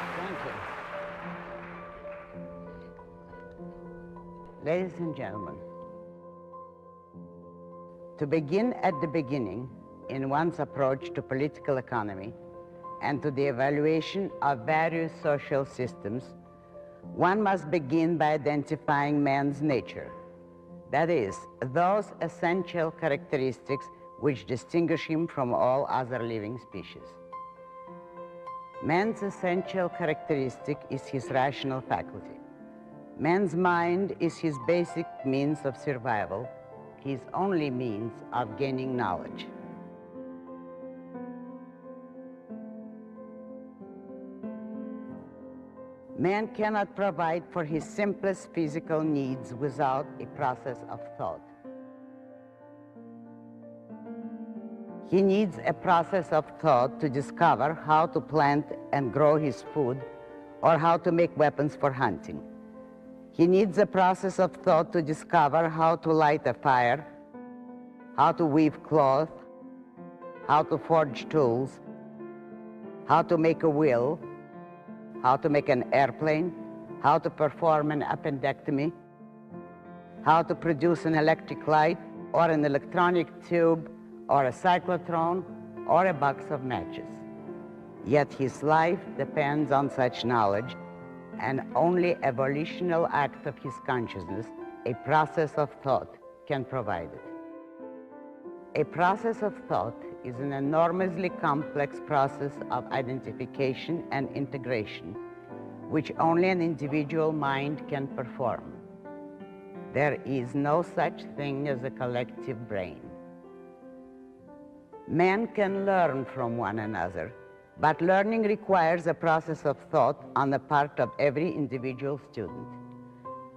Thank you. Ladies and gentlemen, to begin at the beginning in one's approach to political economy and to the evaluation of various social systems, one must begin by identifying man's nature. That is, those essential characteristics which distinguish him from all other living species. Man's essential characteristic is his rational faculty. Man's mind is his basic means of survival, his only means of gaining knowledge. Man cannot provide for his simplest physical needs without a process of thought. He needs a process of thought to discover how to plant and grow his food or how to make weapons for hunting. He needs a process of thought to discover how to light a fire, how to weave cloth, how to forge tools, how to make a will, how to make an airplane, how to perform an appendectomy, how to produce an electric light or an electronic tube or a cyclotron or a box of matches. Yet his life depends on such knowledge, and only a volitional act of his consciousness, a process of thought, can provide it. A process of thought is an enormously complex process of identification and integration, which only an individual mind can perform. There is no such thing as a collective brain. Man can learn from one another, but learning requires a process of thought on the part of every individual student.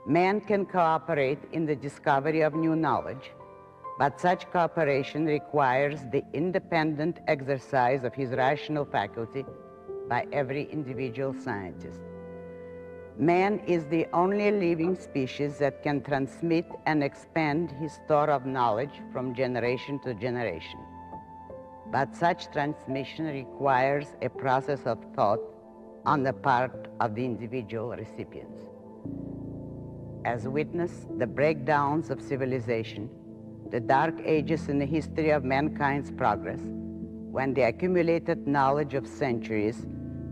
Man can cooperate in the discovery of new knowledge, but such cooperation requires the independent exercise of his rational faculty by every individual scientist. Man is the only living species that can transmit and expand his store of knowledge from generation to generation. But such transmission requires a process of thought on the part of the individual recipients. As witness the breakdowns of civilization, the dark ages in the history of mankind's progress, when the accumulated knowledge of centuries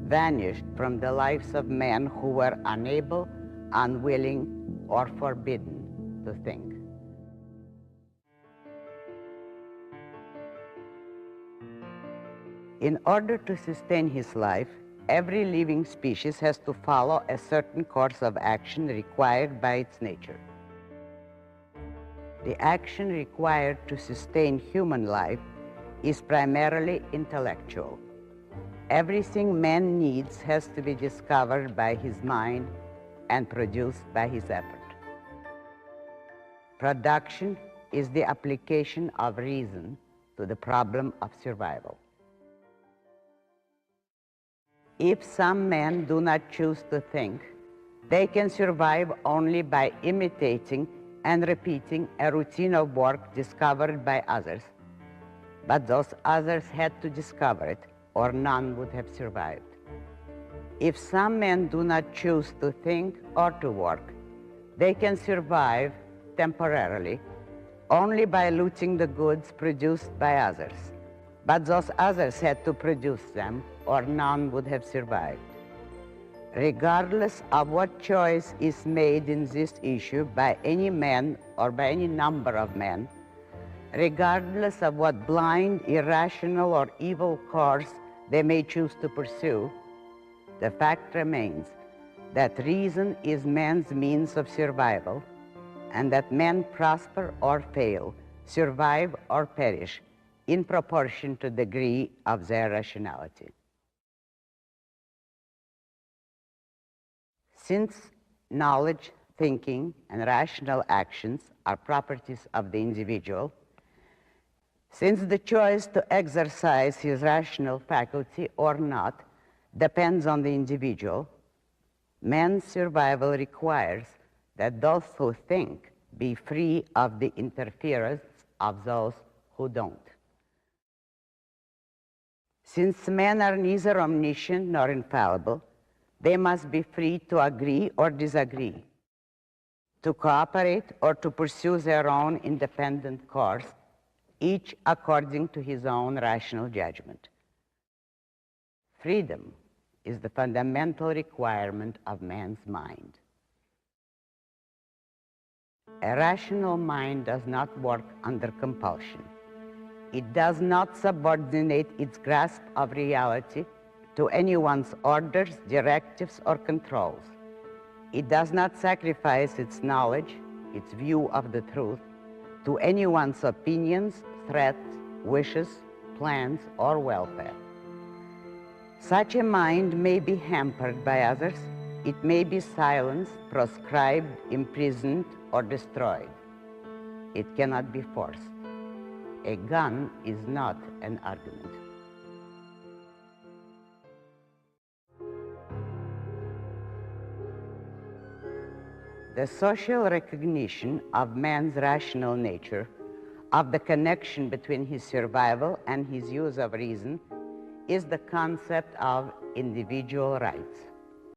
vanished from the lives of men who were unable, unwilling, or forbidden to think. In order to sustain his life, every living species has to follow a certain course of action required by its nature. The action required to sustain human life is primarily intellectual. Everything man needs has to be discovered by his mind and produced by his effort. Production is the application of reason to the problem of survival. If some men do not choose to think, they can survive only by imitating and repeating a routine of work discovered by others. But those others had to discover it, or none would have survived. If some men do not choose to think or to work, they can survive temporarily only by looting the goods produced by others. But those others had to produce them, or none would have survived. Regardless of what choice is made in this issue by any man or by any number of men, regardless of what blind, irrational, or evil course they may choose to pursue, the fact remains that reason is man's means of survival, and that men prosper or fail, survive or perish, in proportion to the degree of their rationality. Since knowledge, thinking, and rational actions are properties of the individual, since the choice to exercise his rational faculty or not depends on the individual, man's survival requires that those who think be free of the interference of those who don't. Since men are neither omniscient nor infallible, They must be free to agree or disagree, to cooperate or to pursue their own independent course, each according to his own rational judgment. Freedom is the fundamental requirement of man's mind. A rational mind does not work under compulsion. It does not subordinate its grasp of reality to anyone's orders, directives, or controls. It does not sacrifice its knowledge, its view of the truth, to anyone's opinions, threats, wishes, plans, or welfare. Such a mind may be hampered by others. It may be silenced, proscribed, imprisoned, or destroyed. It cannot be forced. A gun is not an argument. The social recognition of man's rational nature, of the connection between his survival and his use of reason, is the concept of individual rights.